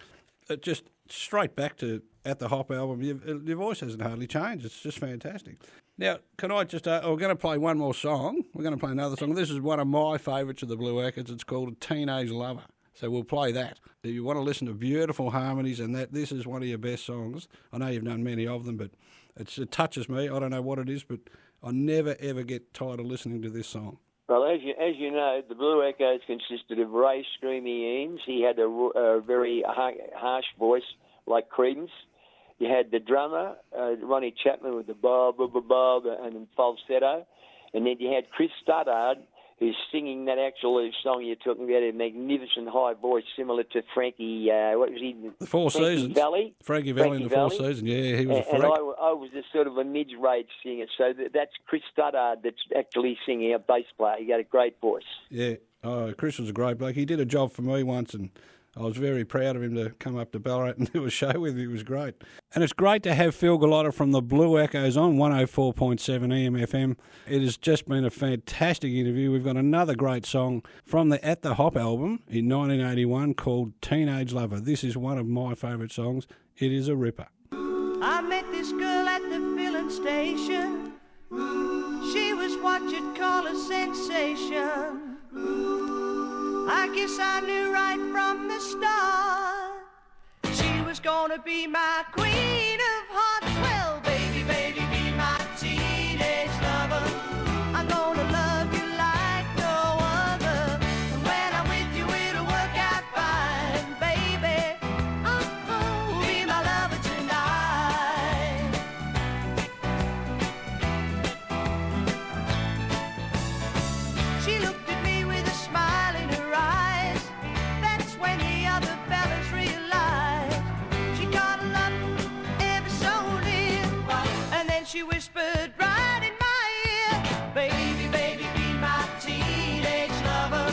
it just straight back to At the Hop album. Your voice hasn't hardly changed. It's just fantastic. Now, can I just... we're going to play one more song. We're going to play another song. This is one of my favourites of the Blue Echoes. It's called Teenage Lover. So we'll play that. If you want to listen to beautiful harmonies and that, this is one of your best songs. I know you've done many of them, but it touches me. I don't know what it is, but I never, ever get tired of listening to this song. Well, as you know, the Blue Echoes consisted of Ray Screamy Eames. He had a very harsh voice like Creedence. You had the drummer, Ronnie Chapman, with the bob, and falsetto. And then you had Chris Studdard, who's singing that actual song you're talking about, a magnificent high voice similar to Frankie, what was he? The Four Seasons. Valley. Frankie Valley in the Four Seasons, yeah, he was a freak. And I was a sort of a mid-range singer, so that's Chris Studdard that's actually singing, a bass player. He got a great voice. Yeah, Chris was a great bloke. He did a job for me once, and I was very proud of him to come up to Ballarat and do a show with me. It was great. And it's great to have Phil Golotta from the Blue Echoes on 104.7 EMFM. It has just been a fantastic interview. We've got another great song from the At the Hop album in 1981 called Teenage Lover. This is one of my favourite songs. It is a ripper. I met this girl at the filling station. She was what you'd call a sensation. I guess I knew right from the start she was gonna be my queen of hearts. Well, baby, baby, be my teenage lover. I'm gonna love you like no other. And when I'm with you, it'll work out fine, baby. Oh, be my lover tonight. She looked at me with a smile in her eyes. That's when the other fellas realized she cuddled up ever so near, and then she whispered right in my ear, baby, baby, be my teenage lover.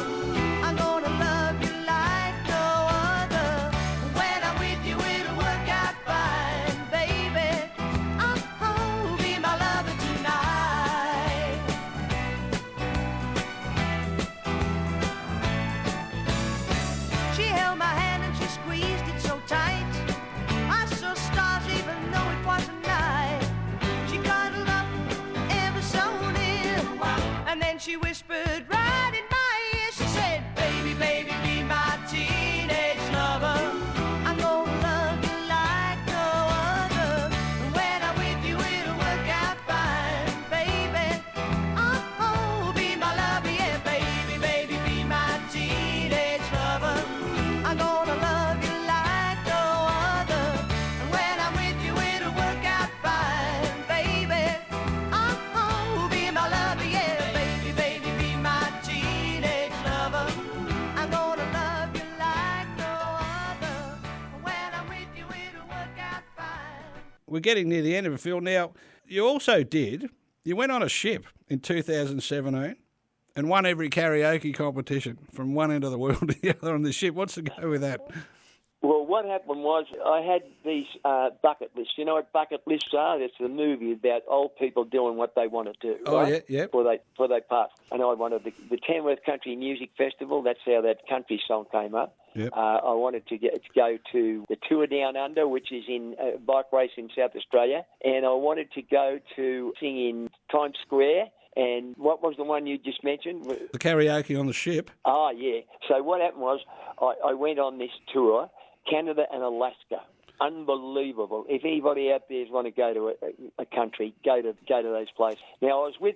I'm gonna love you like no other. When I'm with you, it'll work out fine, baby. Oh, be my lover tonight. She held my hand and she squeezed it so tight. I saw stars even though it wasn't night. She cuddled up ever so near, and then she whispered right in my ear. She said, baby, baby, be my teenage lover. I'm gonna love you like no other. And when I'm with you, it'll work out fine, baby. Oh, be my lover, yeah, baby, baby, be my teenage lover. I'm gonna love you like no other. And when I'm with you, it'll work out fine, baby. Oh, be my lover, yeah, baby, baby, be my teenage lover. I'm gonna love you like no other. And when I'm with you, it'll work out fine. We're getting near the end of it, Phil. Now, you went on a ship in 2017 and won every karaoke competition from one end of the world to the other on the ship. What's the go with that? Well, what happened was I had these bucket lists. You know what bucket lists are? It's a movie about old people doing what they want to do. Oh, right? yeah. Before they pass. And I wanted the Tamworth Country Music Festival. That's how that country song came up. Yep. I wanted to go to the Tour Down Under, which is in bike race in South Australia. And I wanted to go to sing in Times Square. And what was the one you just mentioned? The karaoke on the ship. Oh, yeah. So what happened was I went on this tour, Canada and Alaska. Unbelievable. If anybody out there want to go to a country, go to those places. Now, I was with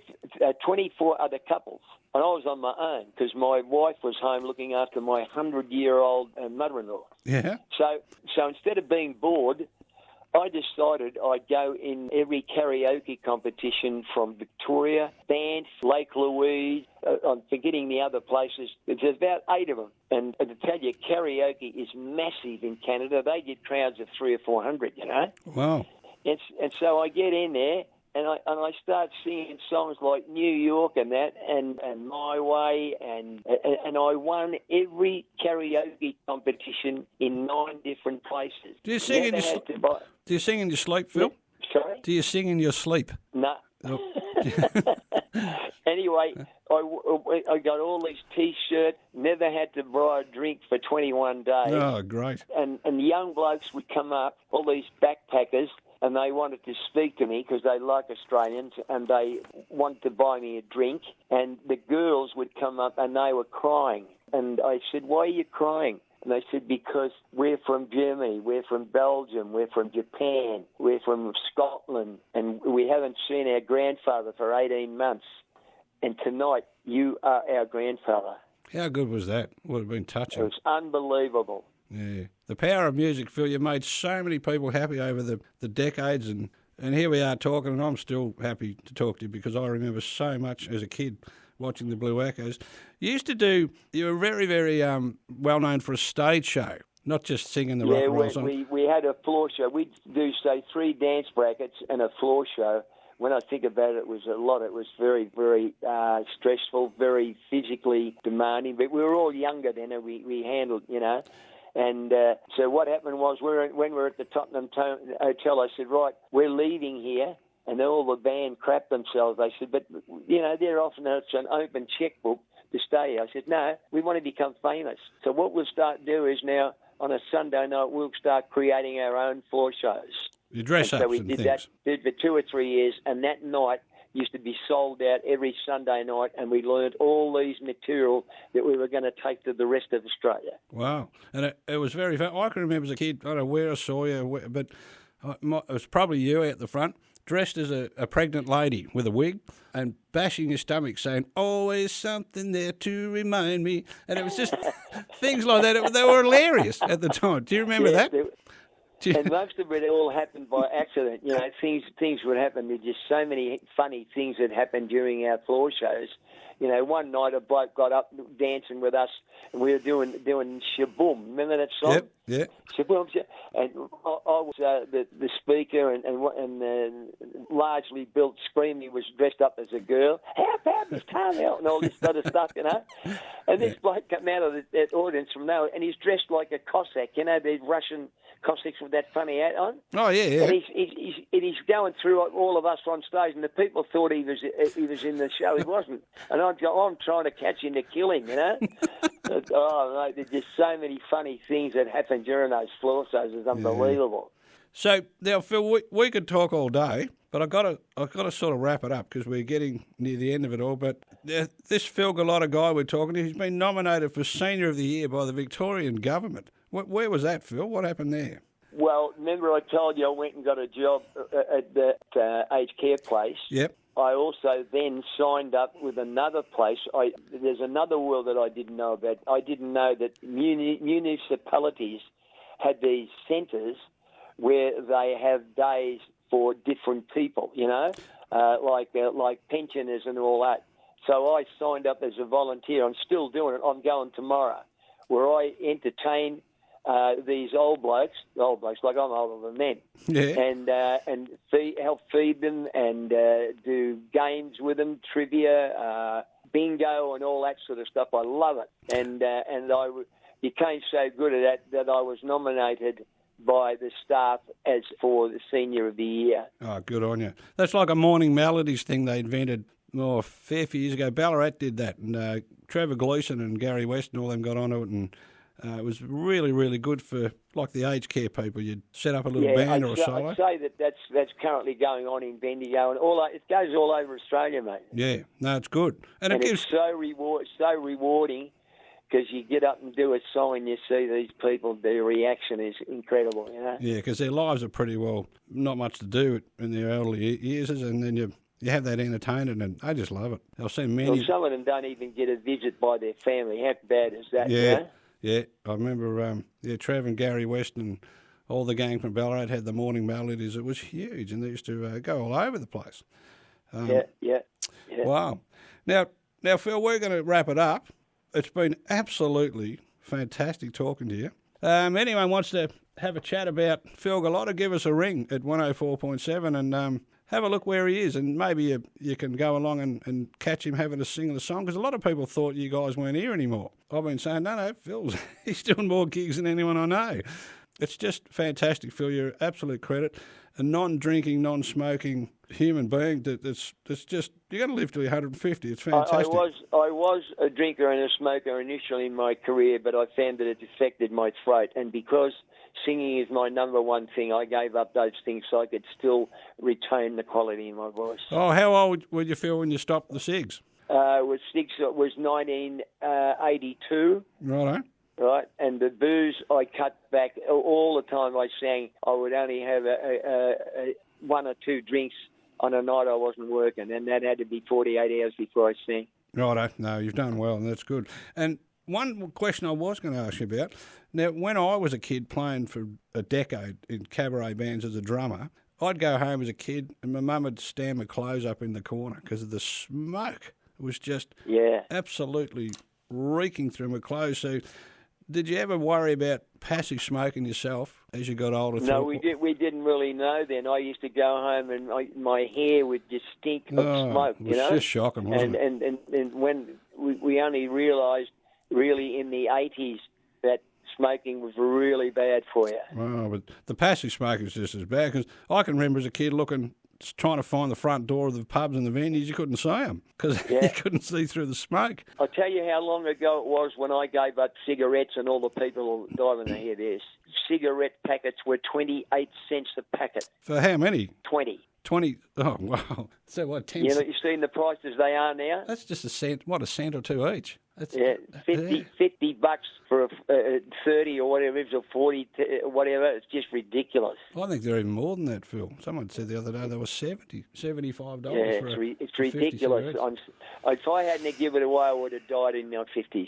24 other couples, and I was on my own because my wife was home looking after my 100-year-old mother-in-law. Yeah. So instead of being bored, I decided I'd go in every karaoke competition from Victoria, Banff, Lake Louise. I'm forgetting the other places. There's about 8 of them. And to tell you, karaoke is massive in Canada. They get crowds of 300 or 400, you know. Wow. And so I get in there, and I start singing songs like New York and that, and My Way, and I won every karaoke competition in 9 different places. Do you sing in your sleep, Phil? Sorry? Do you sing in your sleep? No. Oh. Anyway, I got all these T-shirts, never had to buy a drink for 21 days. Oh, great. And young blokes would come up, all these backpackers, and they wanted to speak to me because they like Australians, and they wanted to buy me a drink. And the girls would come up, and they were crying. And I said, "Why are you crying?" And they said, "Because we're from Germany, we're from Belgium, we're from Japan, we're from Scotland, and we haven't seen our grandfather for 18 months. And tonight, you are our grandfather." How good was that? Would have been touching. It was unbelievable. Yeah. The power of music, Phil. You made so many people happy over the decades, and here we are talking, and I'm still happy to talk to you because I remember so much as a kid watching the Blue Echoes. You were very, very well known for a stage show, not just singing the rock and roll song. We had a floor show. We'd do, say, 3 dance brackets and a floor show. When I think about it, it was a lot. It was very, very stressful, very physically demanding. But we were all younger then, and we handled, you know. And so what happened was when we were at the Tottenham Hotel, I said, "Right, we're leaving here." And all the band crapped themselves. They said, "But, you know, they're often it's an open checkbook to stay here." I said, "No, we want to become famous. So what we'll start to do is now, on a Sunday night, we'll start creating our own floor shows." You dress up so we and did things. Did for 2 or 3 years, and that night used to be sold out every Sunday night, and we learned all these material that we were going to take to the rest of Australia. Wow. And it was very fun. I can remember as a kid, I don't know where I saw you, but it was probably you out the front, dressed as a pregnant lady with a wig and bashing your stomach saying, "Always something there to remind me." And it was just things like that. They were hilarious at the time. Do you remember that? And most of it all happened by accident. You know, things would happen. There's just so many funny things that happened during our floor shows. You know, one night a bloke got up dancing with us, and we were doing Shaboom. Remember that song? Yep, yeah. Shaboom. And I was the speaker, and the largely built Screamy was dressed up as a girl. "How about this time out?" and all this sort of stuff, you know. And this bloke came out of that audience from nowhere, and he's dressed like a Cossack, you know, these Russian Cossacks with that funny hat on. Oh, yeah. And he's going through all of us on stage, and the people thought he was in the show. He wasn't. And I'm trying to catch him to kill him, you know. Oh, mate, there's just so many funny things that happened during those floor shows. It's unbelievable. So now, Phil, we could talk all day, but I've got to sort of wrap it up because we're getting near the end of it all. But this Phil Golotta guy we're talking to, he's been nominated for Senior of the Year by the Victorian government. Where was that, Phil? What happened there? Well, remember I told you I went and got a job at that aged care place? Yep. I also then signed up with another place. There's another world that I didn't know about. I didn't know that municipalities had these centres where they have days for different people, you know, like pensioners and all that. So I signed up as a volunteer. I'm still doing it. I'm going tomorrow, where I entertain these old blokes, like I'm older than them, and help feed them and do games with them, trivia, bingo, and all that sort of stuff. I love it, and became so good at that I was nominated by the staff as for the Senior of the Year. Oh, good on you. That's like a morning melodies thing they invented a fair few years ago. Ballarat did that, and Trevor Gleeson and Gary West and all them got onto it, and it was really, really good for like the aged care people. You'd set up a little band or a solo. I'd say that's currently going on in Bendigo, and it goes all over Australia, mate. Yeah, no, it's good, and it's so rewarding. Because you get up and do a song and you see these people, their reaction is incredible, you know. Yeah, because their lives are pretty well not much to do in their early years, and then you have that entertainment, and I just love it. I've seen many. Well, some of them don't even get a visit by their family. How bad is that? Yeah, you know? yeah. I remember, Trev and Gary West and all the gang from Ballarat had the morning melodies. It was huge, and they used to go all over the place. Yeah. Wow. Now, Phil, we're going to wrap it up. It's been absolutely fantastic talking to you. Anyone wants to have a chat about Phil Golotta, give us a ring at 104.7 and have a look where he is, and maybe you can go along and catch him having a sing of the song, because a lot of people thought you guys weren't here anymore. I've been saying, no, Phil's he's doing more gigs than anyone I know. It's just fantastic, Phil. You're an absolute credit. A non-drinking, non-smoking human being that's just, you're going to live to 150. It's fantastic. I was a drinker and a smoker initially in my career, but I found that it affected my throat. And because singing is my number one thing, I gave up those things so I could still retain the quality in my voice. Oh, how old would you feel when you stopped the cigs? It was 1982. Righto. Right, and the booze I cut back all the time. I sang I would only have a 1 or 2 drinks on a night I wasn't working, and that had to be 48 hours before I sang. Righto, no, you've done well, and that's good. And one question I was going to ask you about, now, when I was a kid playing for a decade in cabaret bands as a drummer, I'd go home as a kid and my mum would stand my clothes up in the corner because of the smoke. It was just absolutely reeking through my clothes. So did you ever worry about passive smoking yourself as you got older? No, we didn't really know then. I used to go home and my hair would just stink of smoke. It was just shocking, wasn't it? And when we only realised really in the 80s that smoking was really bad for you. Well, but the passive smoking is just as bad, because I can remember as a kid trying to find the front door of the pubs and the venues, you couldn't see them because you couldn't see through the smoke. I'll tell you how long ago it was when I gave up cigarettes, and all the people died when they hear this. Cigarette packets were 28 cents a packet. For how many? 20. 20, oh, wow. So what, 10 cents? You've seen the prices they are now? That's just a cent or two each. That's, $50 for a 30 or whatever it is, or 40, whatever. It's just ridiculous. I think they're even more than that, Phil. Someone said the other day they were $75 it's ridiculous. If I hadn't given it away, I would have died in my 50s.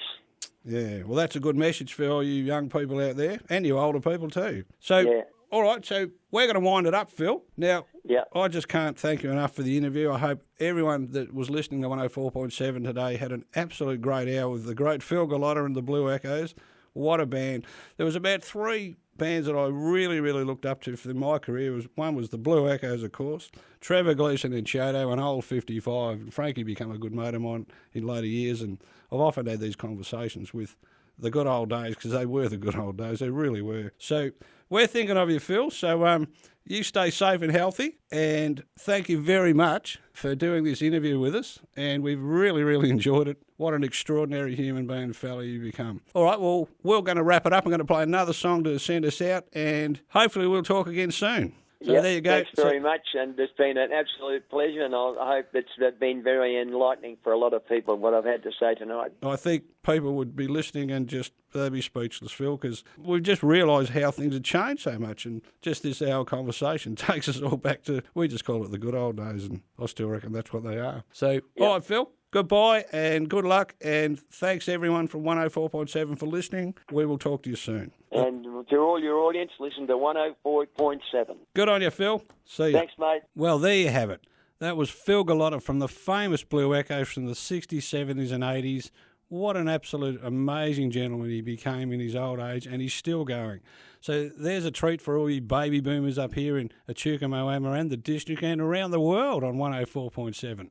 Yeah, well, that's a good message for all you young people out there, and you older people too. So, all right, so we're going to wind it up, Phil. Now, I just can't thank you enough for the interview. I hope everyone that was listening to 104.7 today had an absolute great hour with the great Phil Golotta and the Blue Echoes. What a band. There was about 3 bands that I really, really looked up to for my career. One was the Blue Echoes, of course, Trevor Gleeson and Shoto, and Old 55. Frankie became a good mate of mine in later years, and I've often had these conversations with the good old days, because they were the good old days. They really were. So we're thinking of you, Phil. So you stay safe and healthy, and thank you very much for doing this interview with us, and we've really, really enjoyed it. What an extraordinary human being fella you become. All right, well, we're going to wrap it up. I'm going to play another song to send us out, and hopefully we'll talk again soon. So there you go. Thanks very much, and it's been an absolute pleasure, and I hope it's been very enlightening for a lot of people, what I've had to say tonight. I think people would be listening and they'd be speechless, Phil, because we've just realised how things have changed so much, and just this hour conversation takes us all back to, we just call it the good old days, and I still reckon that's what they are. So, all right, Phil, goodbye and good luck, and thanks everyone from 104.7 for listening. We will talk to you soon. And to all your audience, listen to 104.7. Good on you, Phil. See you. Thanks, mate. Well, there you have it. That was Phil Golotta from the famous Blue Echoes from the 60s, 70s and 80s. What an absolute amazing gentleman he became in his old age, and he's still going. So there's a treat for all you baby boomers up here in Echuca, Moama and the district and around the world on 104.7.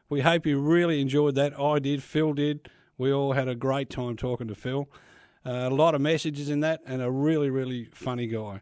We hope you really enjoyed that. I did. Phil did. We all had a great time talking to Phil. A lot of messages in that, and a really, really funny guy.